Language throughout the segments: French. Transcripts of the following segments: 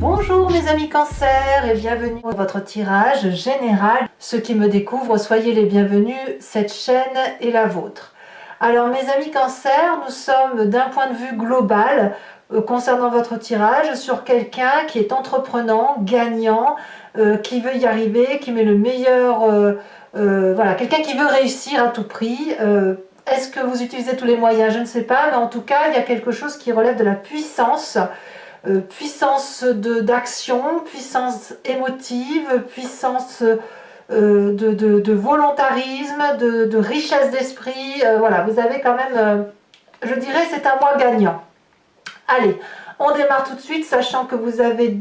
Bonjour mes amis Cancer et bienvenue dans votre tirage général. Ceux qui me découvrent, soyez les bienvenus, cette chaîne est la vôtre. Alors mes amis Cancer, nous sommes d'un point de vue global concernant votre tirage sur quelqu'un qui est entreprenant, gagnant, qui veut y arriver, qui met le meilleur, voilà, quelqu'un qui veut réussir à tout prix. Est-ce que vous utilisez tous les moyens? Je ne sais pas, mais en tout cas il y a quelque chose qui relève de la puissance. Puissance d'action, puissance émotive, puissance de volontarisme, de richesse d'esprit. Voilà, vous avez quand même, je dirais, c'est un mois gagnant. Allez, on démarre tout de suite, sachant que vous avez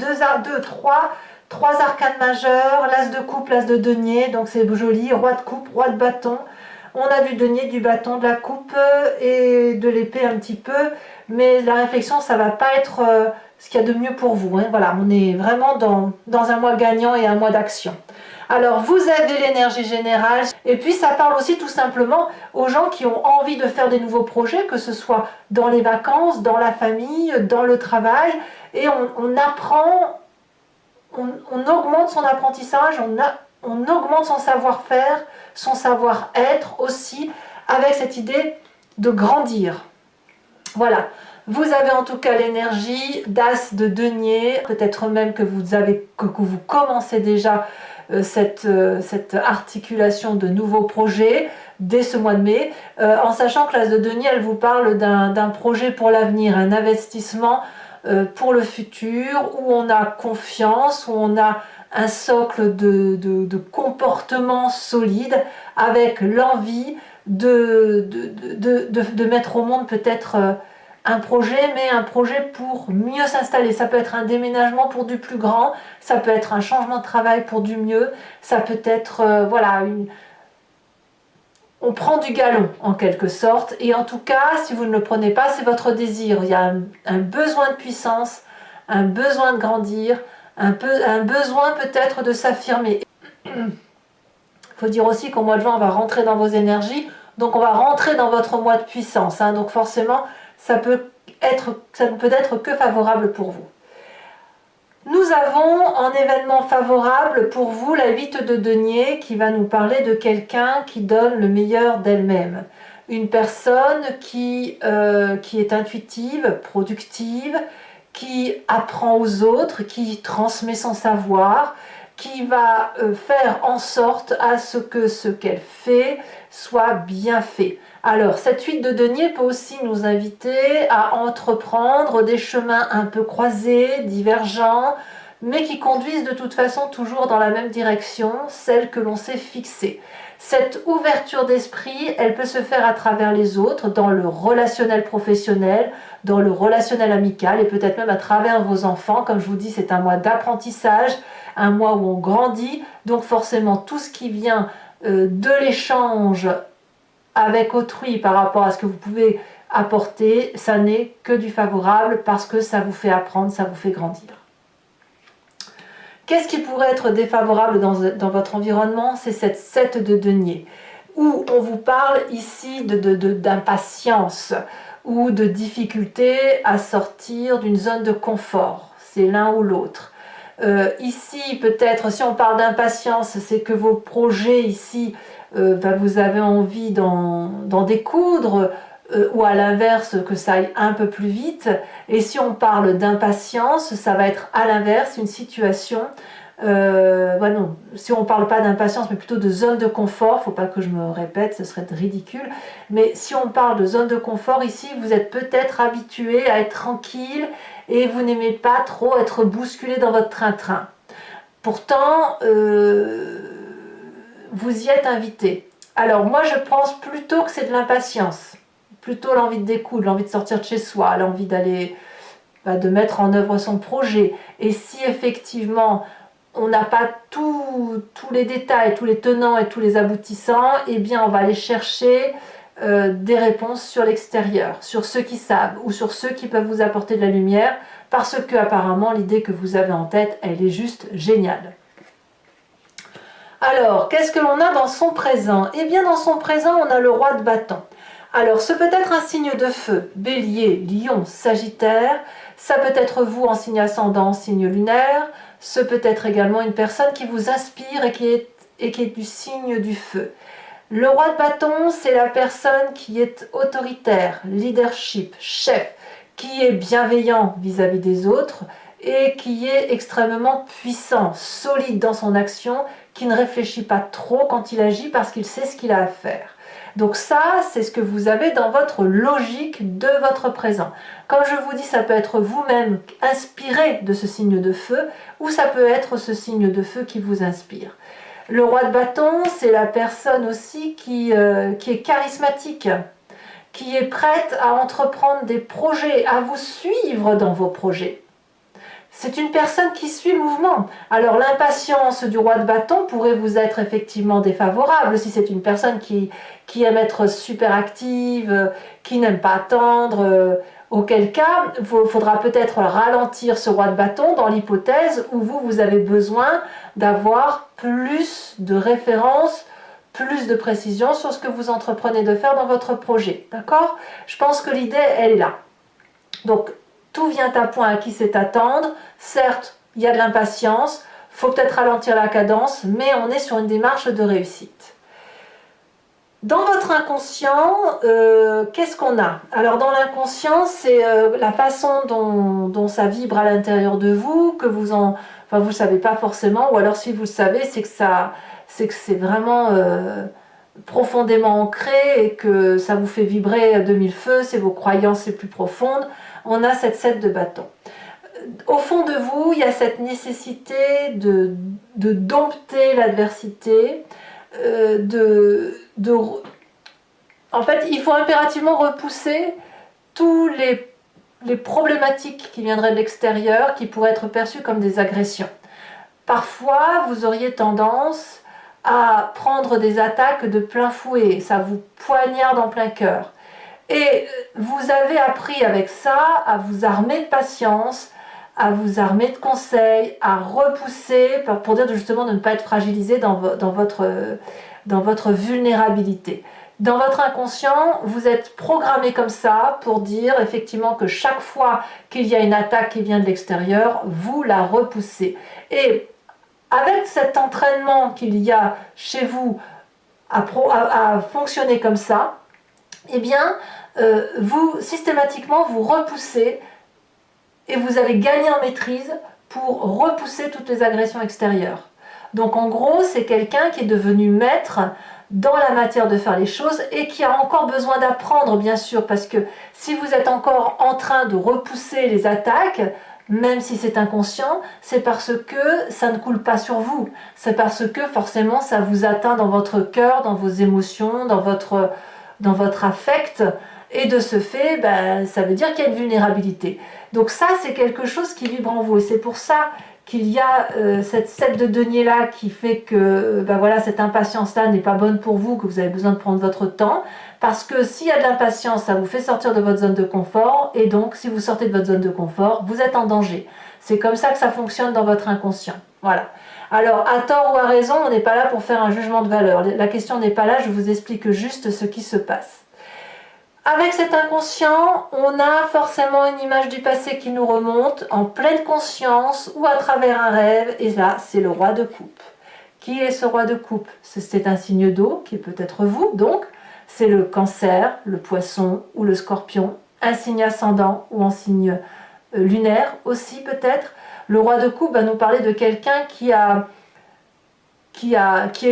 trois arcanes majeures, l'as de coupe, l'as de denier, donc c'est joli, roi de coupe, roi de bâton. On a du denier, du bâton, de la coupe et de l'épée un petit peu, mais la réflexion, ça va pas être ce qu'il y a de mieux pour vous. Hein. Voilà, on est vraiment dans un mois gagnant et un mois d'action. Alors, vous avez l'énergie générale, et puis ça parle aussi tout simplement aux gens qui ont envie de faire des nouveaux projets, que ce soit dans les vacances, dans la famille, dans le travail, et on apprend, on augmente son apprentissage, on augmente son savoir-faire, son savoir-être aussi, avec cette idée de grandir. Voilà, vous avez en tout cas l'énergie d'as de denier, peut-être même que vous commencez déjà cette articulation de nouveaux projets dès ce mois de mai, en sachant que l'as de denier, elle vous parle d'un projet pour l'avenir, un investissement pour le futur, où on a confiance, où on a un socle de comportement solide, avec l'envie de mettre au monde peut-être un projet, mais un projet pour mieux s'installer. Ça peut être un déménagement pour du plus grand, ça peut être un changement de travail pour du mieux, ça peut être, voilà, on prend du galon en quelque sorte, et en tout cas, si vous ne le prenez pas, c'est votre désir. Il y a un besoin de puissance, un besoin de grandir, un besoin peut-être de s'affirmer. Il faut dire aussi qu'au mois de juin, on va rentrer dans vos énergies, donc on va rentrer dans votre mois de puissance, hein, donc forcément, ça ne peut être que favorable pour vous. Nous avons en événement favorable pour vous la 8 de denier qui va nous parler de quelqu'un qui donne le meilleur d'elle-même. Une personne qui est intuitive, productive, qui apprend aux autres, qui transmet son savoir, qui va faire en sorte à ce qu'elle fait soit bien fait. Alors, cette 8 de denier peut aussi nous inviter à entreprendre des chemins un peu croisés, divergents, mais qui conduisent de toute façon toujours dans la même direction, celle que l'on s'est fixée. Cette ouverture d'esprit, elle peut se faire à travers les autres, dans le relationnel professionnel, dans le relationnel amical, et peut-être même à travers vos enfants. Comme je vous dis, c'est un mois d'apprentissage, un mois où on grandit, donc forcément tout ce qui vient de l'échange avec autrui par rapport à ce que vous pouvez apporter, ça n'est que du favorable parce que ça vous fait apprendre, ça vous fait grandir. Qu'est-ce qui pourrait être défavorable dans votre environnement? C'est cette 7 de denier, où on vous parle ici d'impatience ou de difficulté à sortir d'une zone de confort. C'est l'un ou l'autre. Ici, peut-être, si on parle d'impatience, c'est que vos projets ici, vous avez envie d'en découdre, ou à l'inverse, que ça aille un peu plus vite. Et si on parle d'impatience, ça va être à l'inverse, une situation, non, si on ne parle pas d'impatience, mais plutôt de zone de confort, il ne faut pas que je me répète, ce serait ridicule, mais si on parle de zone de confort, ici, vous êtes peut-être habitué à être tranquille, et vous n'aimez pas trop être bousculé dans votre train-train. Pourtant, vous y êtes invité. Alors moi, je pense plutôt que c'est de l'impatience, plutôt l'envie de découdre, l'envie de sortir de chez soi, l'envie d'aller, de mettre en œuvre son projet. Et si effectivement, on n'a pas tous les détails, tous les tenants et tous les aboutissants, eh bien on va aller chercher des réponses sur l'extérieur, sur ceux qui savent ou sur ceux qui peuvent vous apporter de la lumière, parce que apparemment l'idée que vous avez en tête, elle est juste géniale. Alors, qu'est-ce que l'on a dans son présent? Eh bien dans son présent, on a le roi de bâton. Alors, ce peut être un signe de feu, bélier, lion, sagittaire, Ça peut être vous en signe ascendant, signe lunaire. Ce peut être également une personne qui vous inspire et qui est du signe du feu. Le roi de bâton, c'est la personne qui est autoritaire, leadership, chef, qui est bienveillant vis-à-vis des autres et qui est extrêmement puissant, solide dans son action, qui ne réfléchit pas trop quand il agit parce qu'il sait ce qu'il a à faire. Donc ça, c'est ce que vous avez dans votre logique de votre présent. Comme je vous dis, ça peut être vous-même inspiré de ce signe de feu ou ça peut être ce signe de feu qui vous inspire. Le roi de bâton, c'est la personne aussi qui est charismatique, qui est prête à entreprendre des projets, à vous suivre dans vos projets. C'est une personne qui suit le mouvement. Alors l'impatience du roi de bâton pourrait vous être effectivement défavorable si c'est une personne qui aime être super active, qui n'aime pas attendre, auquel cas il faudra peut-être ralentir ce roi de bâton dans l'hypothèse où vous avez besoin d'avoir plus de références, plus de précision sur ce que vous entreprenez de faire dans votre projet. D'accord? Je pense que l'idée, elle est là. Donc, tout vient à point à qui sait attendre. Certes, il y a de l'impatience, il faut peut-être ralentir la cadence, mais on est sur une démarche de réussite. Dans votre inconscient, qu'est-ce qu'on a? Alors dans l'inconscient, c'est la façon dont ça vibre à l'intérieur de vous, que vous ne savez pas forcément, ou alors si vous le savez, c'est que c'est vraiment profondément ancré et que ça vous fait vibrer de mille feux, c'est vos croyances les plus profondes. On a cette 7 de bâton. Au fond de vous, il y a cette nécessité de dompter l'adversité, en fait, il faut impérativement repousser tous les problématiques qui viendraient de l'extérieur, qui pourraient être perçues comme des agressions. Parfois, vous auriez tendance à prendre des attaques de plein fouet, ça vous poignarde en plein cœur. Et vous avez appris avec ça à vous armer de patience, à vous armer de conseils, à repousser, pour dire justement de ne pas être fragilisé dans votre vulnérabilité. Dans votre inconscient, vous êtes programmé comme ça pour dire effectivement que chaque fois qu'il y a une attaque qui vient de l'extérieur, vous la repoussez. Et avec cet entraînement qu'il y a chez vous à fonctionner comme ça, eh bien, vous, systématiquement, vous repoussez et vous allez gagner en maîtrise pour repousser toutes les agressions extérieures. Donc en gros, c'est quelqu'un qui est devenu maître dans la matière de faire les choses et qui a encore besoin d'apprendre, bien sûr, parce que si vous êtes encore en train de repousser les attaques, même si c'est inconscient, c'est parce que ça ne coule pas sur vous. C'est parce que forcément ça vous atteint dans votre cœur, dans vos émotions, dans votre affect. Et de ce fait, ben, ça veut dire qu'il y a une vulnérabilité. Donc ça, c'est quelque chose qui vibre en vous. Et c'est pour ça qu'il y a cette 7 de denier-là qui fait que ben voilà, cette impatience-là n'est pas bonne pour vous, que vous avez besoin de prendre votre temps. Parce que s'il y a de l'impatience, ça vous fait sortir de votre zone de confort. Et donc, si vous sortez de votre zone de confort, vous êtes en danger. C'est comme ça que ça fonctionne dans votre inconscient. Voilà. Alors, à tort ou à raison, on n'est pas là pour faire un jugement de valeur. La question n'est pas là, je vous explique juste ce qui se passe. Avec cet inconscient, on a forcément une image du passé qui nous remonte en pleine conscience ou à travers un rêve. Et là, c'est le roi de coupe. Qui est ce roi de coupe? C'est un signe d'eau, qui est peut-être vous, donc. C'est le cancer, le poisson ou le scorpion. Un signe ascendant ou en signe lunaire aussi peut-être. Le roi de coupe va nous parler de quelqu'un qui est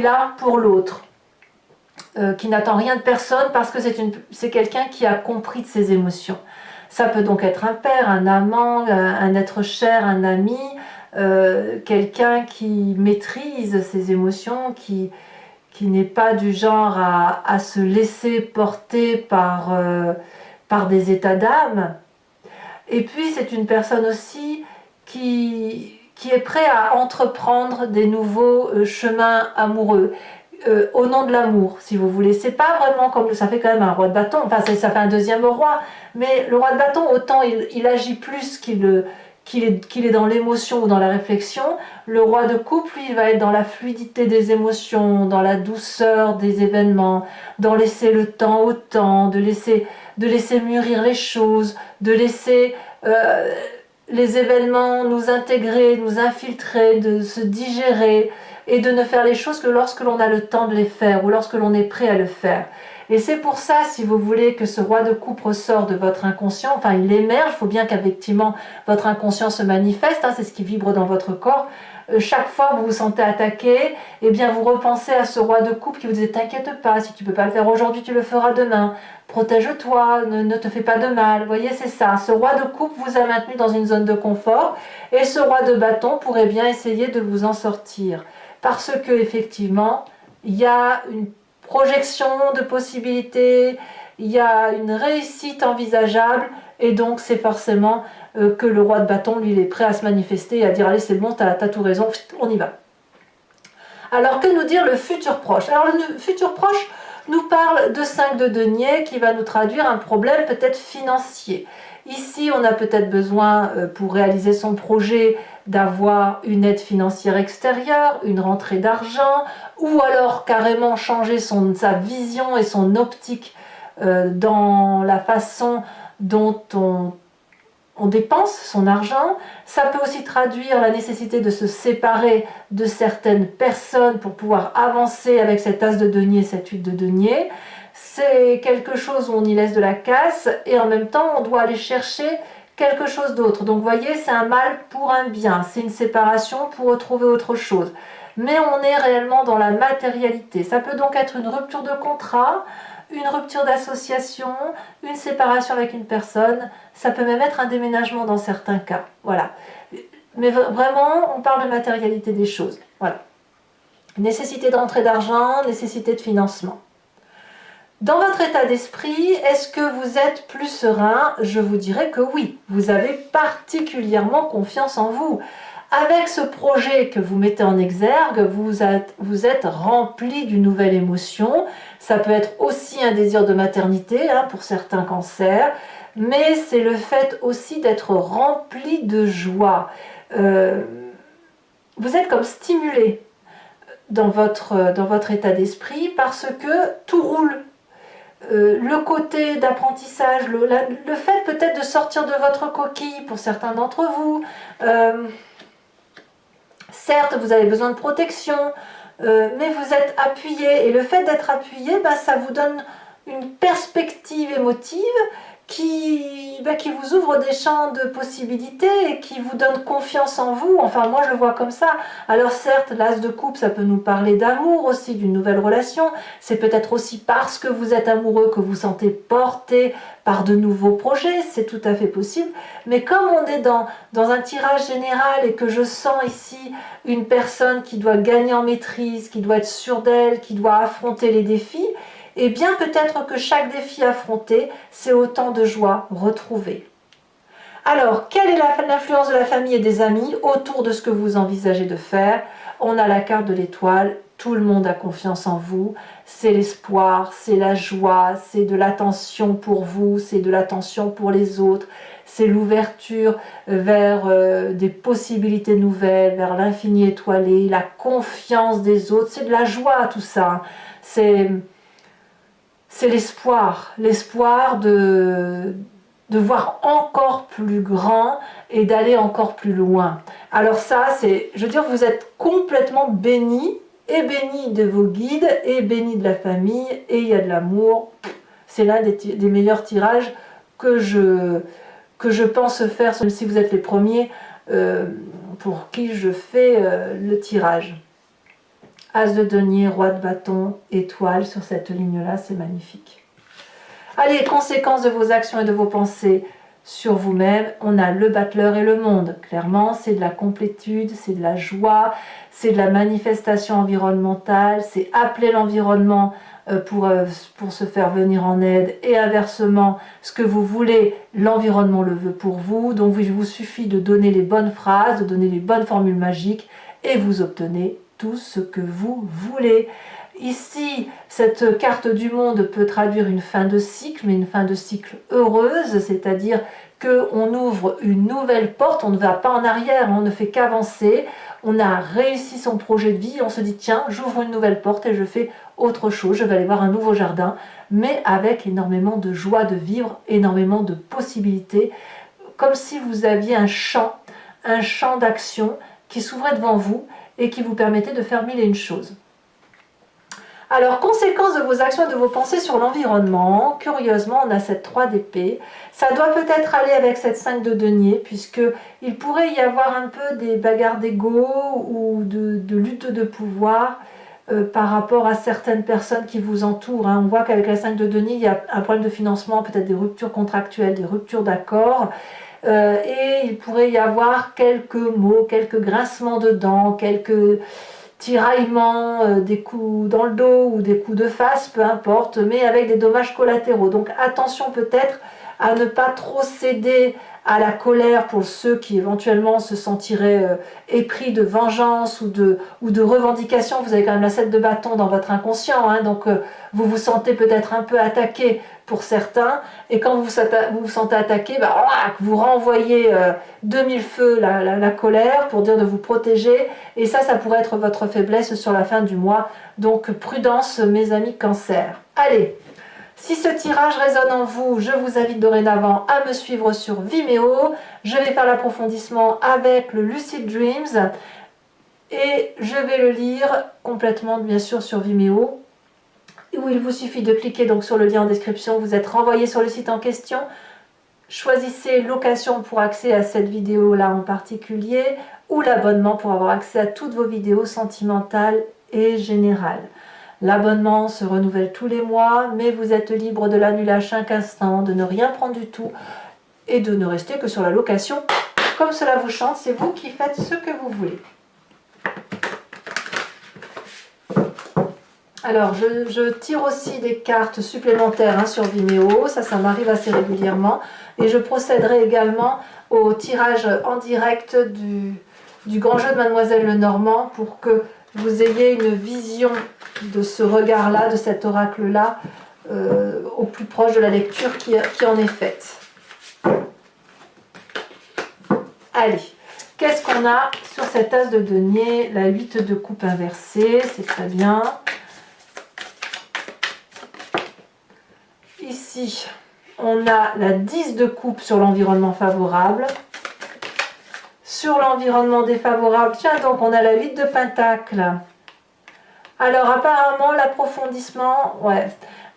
là pour l'autre. Qui n'attend rien de personne parce que c'est quelqu'un qui a compris de ses émotions. Ça peut donc être un père, un amant, un être cher, un ami, quelqu'un qui maîtrise ses émotions, qui n'est pas du genre à se laisser porter par des états d'âme. Et puis c'est une personne aussi qui est prêt à entreprendre des nouveaux chemins amoureux. Au nom de l'amour, si vous voulez. C'est pas vraiment comme ça fait quand même un roi de bâton, enfin ça fait un deuxième roi, mais le roi de bâton, autant il agit plus qu'il est dans l'émotion ou dans la réflexion. Le roi de coupe, lui, il va être dans la fluidité des émotions, dans la douceur des événements, dans laisser le temps au temps, de laisser mûrir les choses, de laisser les événements, nous intégrer, nous infiltrer, de se digérer et de ne faire les choses que lorsque l'on a le temps de les faire ou lorsque l'on est prêt à le faire. Et c'est pour ça, si vous voulez que ce roi de coupe ressort de votre inconscient, enfin il émerge, il faut bien qu'effectivement votre inconscient se manifeste, hein, c'est ce qui vibre dans votre corps. Chaque fois que vous vous sentez attaqué, eh bien vous repensez à ce roi de coupe qui vous dit t'inquiète pas, si tu ne peux pas le faire aujourd'hui, tu le feras demain. Protège-toi, ne te fais pas de mal. Vous voyez, c'est ça. Ce roi de coupe vous a maintenu dans une zone de confort et ce roi de bâton pourrait bien essayer de vous en sortir. Parce que effectivement, il y a une projection de possibilités, il y a une réussite envisageable et donc c'est forcément que le roi de bâton, lui, il est prêt à se manifester et à dire allez c'est bon, t'as tout raison, on y va. Alors que nous dire le futur proche? Alors le futur proche nous parle de 5 de denier qui va nous traduire un problème peut-être financier. Ici, on a peut-être besoin, pour réaliser son projet, d'avoir une aide financière extérieure, une rentrée d'argent, ou alors carrément changer sa vision et son optique dans la façon dont on dépense son argent. Ça peut aussi traduire la nécessité de se séparer de certaines personnes pour pouvoir avancer avec cet as de denier, cette 8 de denier. C'est quelque chose où on y laisse de la casse et en même temps on doit aller chercher quelque chose d'autre. Donc vous voyez, c'est un mal pour un bien, c'est une séparation pour retrouver autre chose. Mais on est réellement dans la matérialité. Ça peut donc être une rupture de contrat, une rupture d'association, une séparation avec une personne, ça peut même être un déménagement dans certains cas. Voilà. Mais vraiment, on parle de matérialité des choses. Voilà. Nécessité de rentrée d'argent, nécessité de financement. Dans votre état d'esprit, est-ce que vous êtes plus serein? Je vous dirais que oui, vous avez particulièrement confiance en vous. Avec ce projet que vous mettez en exergue, vous êtes rempli d'une nouvelle émotion. Ça peut être aussi un désir de maternité hein, pour certains cancers, mais c'est le fait aussi d'être rempli de joie. Vous êtes comme stimulé dans votre état d'esprit parce que tout roule. Le côté d'apprentissage, le fait peut-être de sortir de votre coquille pour certains d'entre vous. Certes, vous avez besoin de protection, mais vous êtes appuyé. Et le fait d'être appuyé, ça vous donne une perspective émotive qui vous ouvre des champs de possibilités et qui vous donne confiance en vous. Enfin, moi, je le vois comme ça. Alors certes, l'as de coupe, ça peut nous parler d'amour aussi, d'une nouvelle relation. C'est peut-être aussi parce que vous êtes amoureux que vous sentez porté par de nouveaux projets. C'est tout à fait possible. Mais comme on est dans un tirage général et que je sens ici une personne qui doit gagner en maîtrise, qui doit être sûre d'elle, qui doit affronter les défis, et bien peut-être que chaque défi affronté, c'est autant de joie retrouvée. Alors, quelle est l'influence de la famille et des amis autour de ce que vous envisagez de faire? On a la carte de l'étoile, tout le monde a confiance en vous, c'est l'espoir, c'est la joie, c'est de l'attention pour vous, c'est de l'attention pour les autres, c'est l'ouverture vers des possibilités nouvelles, vers l'infini étoilé, la confiance des autres, c'est de la joie tout ça, c'est l'espoir de voir encore plus grand et d'aller encore plus loin. Alors ça, je veux dire, vous êtes complètement béni, et béni de vos guides, et béni de la famille, et il y a de l'amour. C'est l'un des meilleurs tirages que je pense faire, même si vous êtes les premiers pour qui je fais le tirage. As de denier, roi de bâton, étoile sur cette ligne-là, c'est magnifique. Allez, conséquences de vos actions et de vos pensées sur vous-même, on a le battleur et le monde. Clairement, c'est de la complétude, c'est de la joie, c'est de la manifestation environnementale, c'est appeler l'environnement pour se faire venir en aide et inversement, ce que vous voulez, l'environnement le veut pour vous. Donc il vous suffit de donner les bonnes phrases, de donner les bonnes formules magiques et vous obtenez tout ce que vous voulez. Ici, cette carte du monde peut traduire une fin de cycle, mais une fin de cycle heureuse, c'est-à-dire qu'on ouvre une nouvelle porte, on ne va pas en arrière, on ne fait qu'avancer, on a réussi son projet de vie, on se dit tiens, j'ouvre une nouvelle porte et je fais autre chose, je vais aller voir un nouveau jardin, mais avec énormément de joie de vivre, énormément de possibilités, comme si vous aviez un champ d'action qui s'ouvrait devant vous et qui vous permettait de faire mille et une choses. Alors, conséquence de vos actions et de vos pensées sur l'environnement, curieusement, on a cette 3 d'épée. Ça doit peut-être aller avec cette 5 de denier, puisqu'il pourrait y avoir un peu des bagarres d'ego ou de lutte de pouvoir par rapport à certaines personnes qui vous entourent. Hein. On voit qu'avec la 5 de denier, il y a un problème de financement, peut-être des ruptures contractuelles, des ruptures d'accords. Et il pourrait y avoir quelques mots, quelques grincements de dents, quelques tiraillements, des coups dans le dos ou des coups de face, peu importe, mais avec des dommages collatéraux. Donc attention peut-être à ne pas trop céder à la colère pour ceux qui éventuellement se sentiraient épris de vengeance ou de revendication. Vous avez quand même la 7 de bâton dans votre inconscient, hein, donc vous vous sentez peut-être un peu attaqué pour certains, et quand vous vous sentez attaqué, bah, vous renvoyez de mille feux la colère pour dire de vous protéger, et ça pourrait être votre faiblesse sur la fin du mois. Donc prudence mes amis Cancer. Allez, si ce tirage résonne en vous, je vous invite dorénavant à me suivre sur Vimeo. Je vais faire l'approfondissement avec le Lucid Dreams et je vais le lire complètement bien sûr sur Vimeo, où il vous suffit de cliquer donc sur le lien en description. Vous êtes renvoyé sur le site en question. Choisissez location pour accès à cette vidéo là en particulier, ou l'abonnement pour avoir accès à toutes vos vidéos sentimentales et générales. L'abonnement se renouvelle tous les mois, mais vous êtes libre de l'annuler à chaque instant, de ne rien prendre du tout et de ne rester que sur la location comme cela vous chante. C'est vous qui faites ce que vous voulez. Alors, je tire aussi des cartes supplémentaires hein, sur Vimeo, ça m'arrive assez régulièrement. Et je procéderai également au tirage en direct du grand jeu de Mademoiselle Lenormand pour que vous ayez une vision de ce regard-là, de cet oracle-là, au plus proche de la lecture qui en est faite. Allez, qu'est-ce qu'on a sur cette as de denier? La 8 de coupe inversée, c'est très bien. Ici, on a la 10 de coupe sur l'environnement favorable. Sur l'environnement défavorable, tiens donc, on a la 8 de pentacle. Alors apparemment, l'approfondissement, ouais.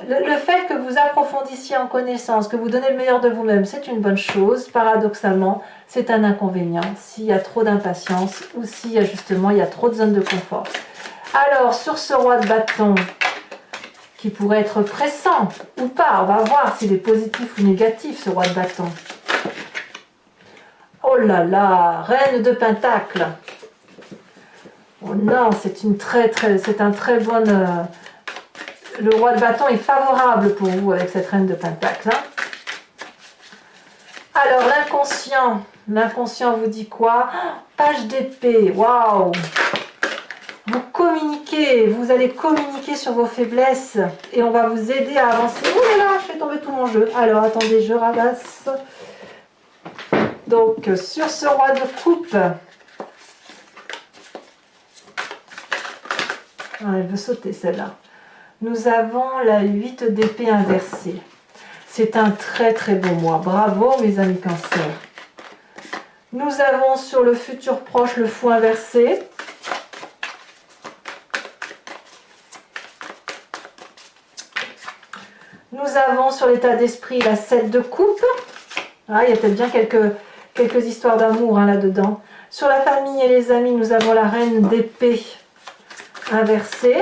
Le fait que vous approfondissiez en connaissance, que vous donnez le meilleur de vous-même, c'est une bonne chose. Paradoxalement, c'est un inconvénient s'il y a trop d'impatience ou s'il y a justement, il y a trop de zones de confort. Alors, sur ce roi de bâton, qui pourrait être pressant ou pas, on va voir s'il est positif ou négatif, ce roi de bâton. Oh là là, reine de pentacle. Oh non, c'est un très bon... le roi de bâton est favorable pour vous avec cette reine de pentacle. Hein. Alors, l'inconscient vous dit quoi? Page d'épée, waouh! Vous communiquez, vous allez communiquer sur vos faiblesses et on va vous aider à avancer. Oh là là, je fais tomber tout mon jeu. Alors, attendez, je ramasse. Donc, sur ce roi de coupe, elle veut sauter celle-là. Nous avons la 8 d'épée inversée. C'est un très très beau mois. Bravo mes amis Cancer. Nous avons sur le futur proche le fou inversé. Nous avons sur l'état d'esprit la 7 de coupe. Ah, il y a peut-être bien quelques histoires d'amour hein, là-dedans. Sur la famille et les amis, nous avons la reine d'épée inversée.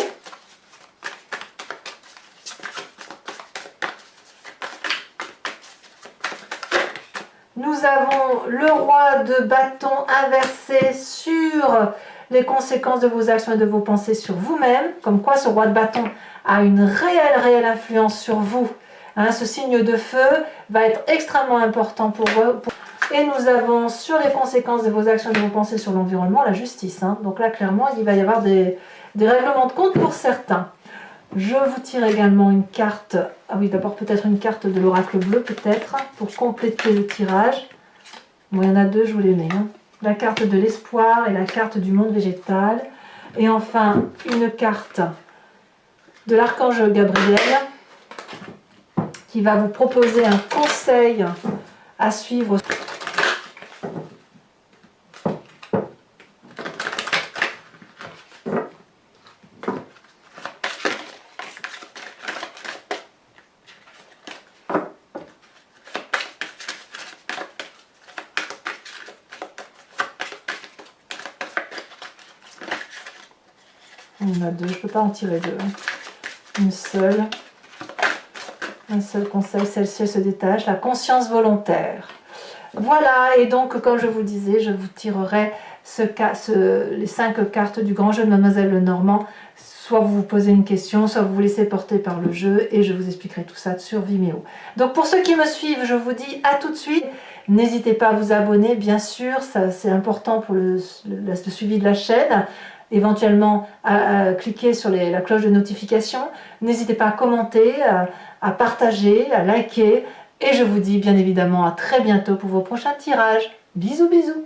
Nous avons le roi de bâton inversé sur les conséquences de vos actions et de vos pensées sur vous-même. Comme quoi ce roi de bâton a une réelle influence sur vous. Hein, ce signe de feu va être extrêmement important pour vous. Et nous avons sur les conséquences de vos actions et de vos pensées sur l'environnement, la justice. Hein. Donc là, clairement, il va y avoir des règlements de compte pour certains. Je vous tire également une carte. Ah oui, d'abord peut-être une carte de l'oracle bleu, peut-être, pour compléter le tirage. Bon, il y en a deux, je vous les mets. Hein. La carte de l'espoir et la carte du monde végétal. Et enfin, une carte de l'archange Gabriel qui va vous proposer un conseil à suivre Il y en a 2, je ne peux pas en tirer 2. Une seule. Un seul conseil, celle-ci elle se détache. La conscience volontaire. Voilà, et donc comme je vous le disais, je vous tirerai les 5 cartes du grand jeu de Mademoiselle Lenormand. Soit vous vous posez une question, soit vous vous laissez porter par le jeu, et je vous expliquerai tout ça sur Vimeo. Donc pour ceux qui me suivent, je vous dis à tout de suite. N'hésitez pas à vous abonner, bien sûr, c'est important pour le suivi de la chaîne. Éventuellement à cliquer sur la cloche de notification. N'hésitez pas à commenter, à partager, à liker. Et je vous dis bien évidemment à très bientôt pour vos prochains tirages. Bisous bisous.